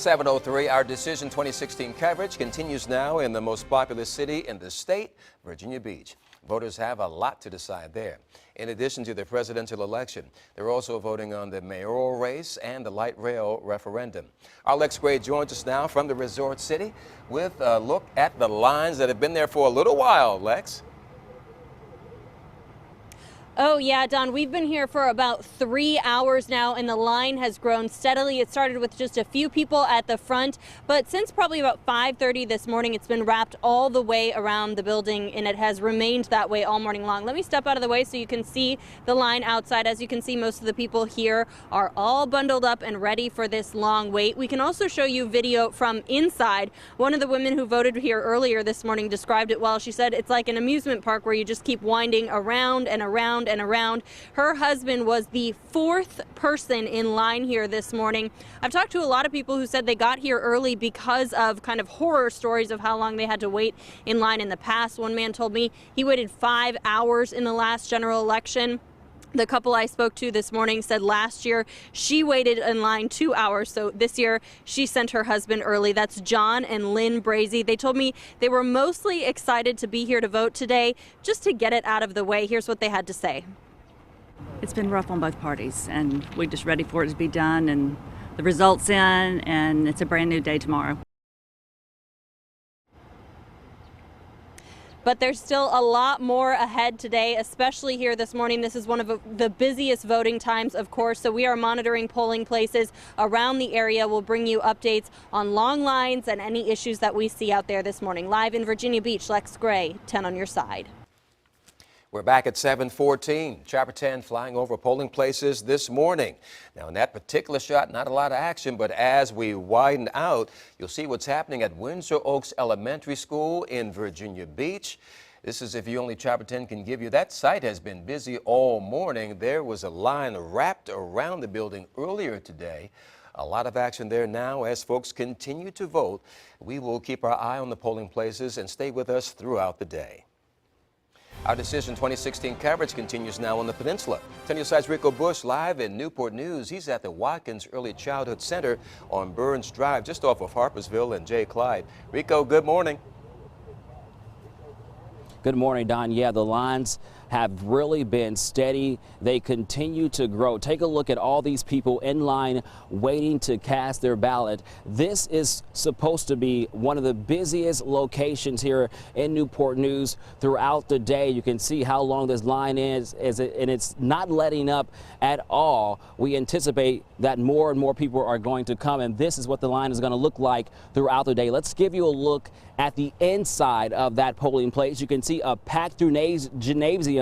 7:03, our Decision 2016 coverage continues now in the most populous city in the state, Virginia Beach. Voters have a lot to decide there. In addition to the presidential election, they're also voting on the mayoral race and the light rail referendum. Our Lex Gray joins us now from the resort city with a look at the lines that have been there for a little while. Lex? Oh, yeah, Don, we've been here for about 3 hours now, and the line has grown steadily. It started with just a few people at the front, but since probably about 5:30 this morning, it's been wrapped all the way around the building, and it has remained that way all morning long. Let me step out of the way so you can see the line outside. As you can see, most of the people here are all bundled up and ready for this long wait. We can also show you video from inside. One of the women who voted here earlier this morning described it well. She said it's like an amusement park where you just keep winding around and around and around. Her husband was the 4th person in line here this morning. I've talked to a lot of people who said they got here early because of kind of horror stories of how long they had to wait in line in the past. One man told me he waited 5 hours in the last general election. The couple I spoke to this morning said last year she waited in line 2 hours. So this year she sent her husband early. That's John and Lynn Brazy. They told me they were mostly excited to be here to vote today, just to get it out of the way. Here's what they had to say. It's been rough on both parties, and we're just ready for it to be done and the results in, and it's a brand new day tomorrow. But there's still a lot more ahead today, especially here this morning. This is one of the busiest voting times, of course, so we are monitoring polling places around the area. We'll bring you updates on long lines and any issues that we see out there this morning. Live in Virginia Beach, Lex Gray, 10 on your side. We're back at 7:14. Chopper 10 flying over polling places this morning. Now, in that particular shot, not a lot of action, but as we widen out, you'll see what's happening at Windsor Oaks Elementary School in Virginia Beach. This is if you only Chopper 10 can give you. That site has been busy all morning. There was a line wrapped around the building earlier today. A lot of action there now as folks continue to vote. We will keep our eye on the polling places and stay with us throughout the day. Our Decision 2016 coverage continues now on the peninsula. 10 News side's Rico Bush live in Newport News. He's at the Watkins Early Childhood Center on Burns Drive, just off of Harpersville and J. Clyde. Rico, good morning. Good morning, Don. Yeah, the lines have really been steady. They continue to grow. Take a look at all these people in line waiting to cast their ballot. This is supposed to be one of the busiest locations here in Newport News throughout the day. You can see how long this line is, and it's not letting up at all. We anticipate that more and more people are going to come, and this is what the line is going to look like throughout the day. Let's give you a look at the inside of that polling place. You can see a packed through gymnasium.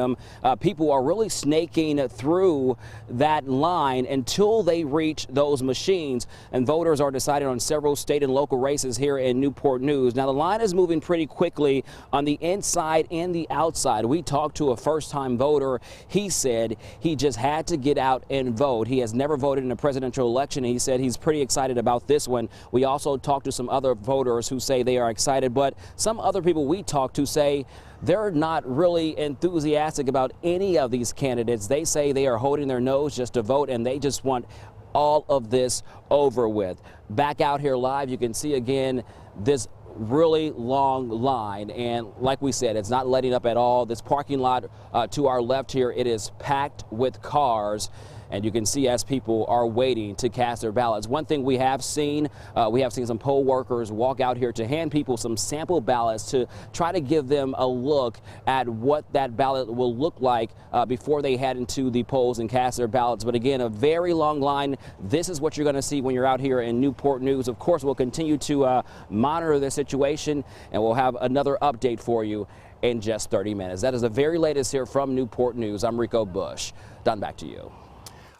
People are really snaking through that line until they reach those machines, and voters are deciding on several state and local races here in Newport News. Now, the line is moving pretty quickly on the inside and the outside. We talked to a first-time voter. He said he just had to get out and vote. He has never voted in a presidential election, and he said he's pretty excited about this one. We also talked to some other voters who say they are excited, but some other people we talked to say they're not really enthusiastic about any of these candidates. They say they are holding their nose just to vote, and they just want all of this over with. Back out here live, you can see again this really long line, and like we said, it's not letting up at all. This parking lot to our left here, it is packed with cars. And you can see as people are waiting to cast their ballots. One thing we have seen some poll workers walk out here to hand people some sample ballots to try to give them a look at what that ballot will look like before they head into the polls and cast their ballots. But again, a very long line. This is what you're going to see when you're out here in Newport News. Of course, we'll continue to monitor the situation, and we'll have another update for you in just 30 minutes. That is the very latest here from Newport News. I'm Rico Bush. Done, back to you.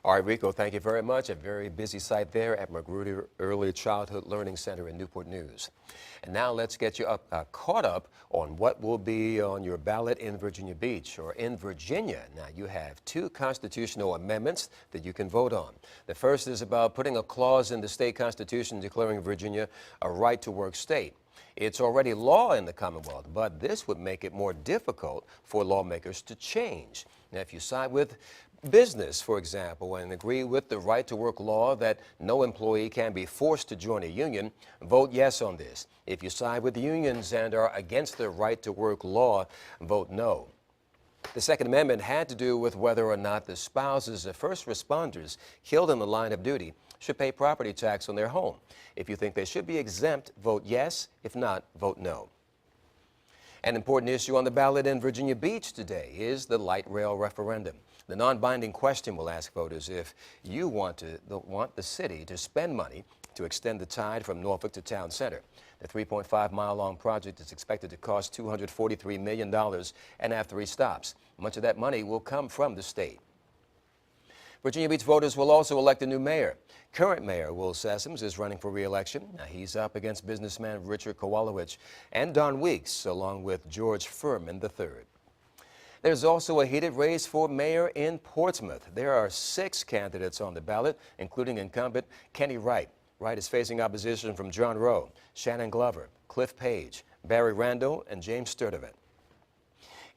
All right, Rico, thank you very much. A very busy site there at Magruder Early Childhood Learning Center in Newport News. And now let's get you caught up on what will be on your ballot in Virginia Beach or in Virginia. Now, you have 2 constitutional amendments that you can vote on. The first is about putting a clause in the state constitution declaring Virginia a right-to-work state. It's already law in the Commonwealth, but this would make it more difficult for lawmakers to change. Now, if you side with business, for example, and agree with the right to work law that no employee can be forced to join a union, vote yes on this. If you side with the unions and are against the right to work law, vote no. The Second Amendment had to do with whether or not the spouses of first responders killed in the line of duty should pay property tax on their home. If you think they should be exempt, vote yes. If not, vote no. An important issue on the ballot in Virginia Beach today is the light rail referendum. The non-binding question will ask voters if you want the city to spend money to extend the tide from Norfolk to Town Center. The 3.5-mile-long project is expected to cost $243 million and have 3 stops. Much of that money will come from the state. Virginia Beach voters will also elect a new mayor. Current mayor Will Sessoms is running for re-election. Now, he's up against businessman Richard Kowalowicz and Don Weeks, along with George Furman III. There's also a heated race for mayor in Portsmouth. There are 6 candidates on the ballot, including incumbent Kenny Wright. Wright is facing opposition from John Rowe, Shannon Glover, Cliff Page, Barry Randall, and James Sturdivant.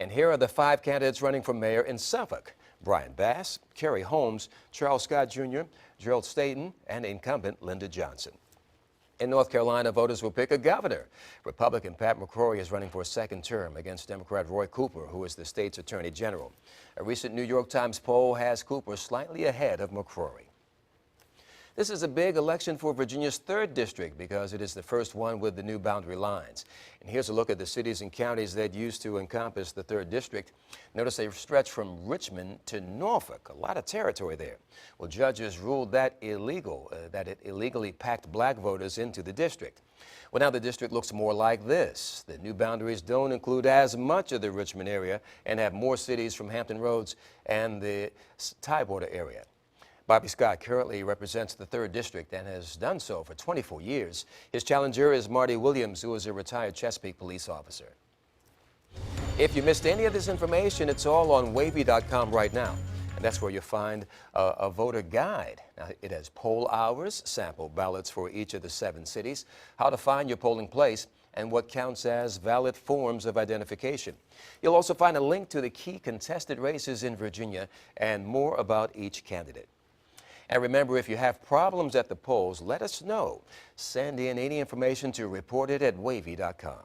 And here are the 5 candidates running for mayor in Suffolk: Brian Bass, Kerry Holmes, Charles Scott Jr., Gerald Staten, and incumbent Linda Johnson. In North Carolina, voters will pick a governor. Republican Pat McCrory is running for a 2nd term against Democrat Roy Cooper, who is the state's attorney general. A recent New York Times poll has Cooper slightly ahead of McCrory. This is a big election for Virginia's 3rd district because it is the first one with the new boundary lines. And here's a look at the cities and counties that used to encompass the 3rd district. Notice they stretch from Richmond to Norfolk, a lot of territory there. Well, judges ruled that illegal, that it illegally packed black voters into the district. Well, now the district looks more like this. The new boundaries don't include as much of the Richmond area and have more cities from Hampton Roads and the Tidewater area. Bobby Scott currently represents the 3rd District and has done so for 24 years. His challenger is Marty Williams, who is a retired Chesapeake police officer. If you missed any of this information, it's all on wavy.com right now. And that's where you'll find a voter guide. Now, it has poll hours, sample ballots for each of the 7 cities, how to find your polling place, and what counts as valid forms of identification. You'll also find a link to the key contested races in Virginia and more about each candidate. And remember, if you have problems at the polls, let us know. Send in any information to reportit@wavy.com.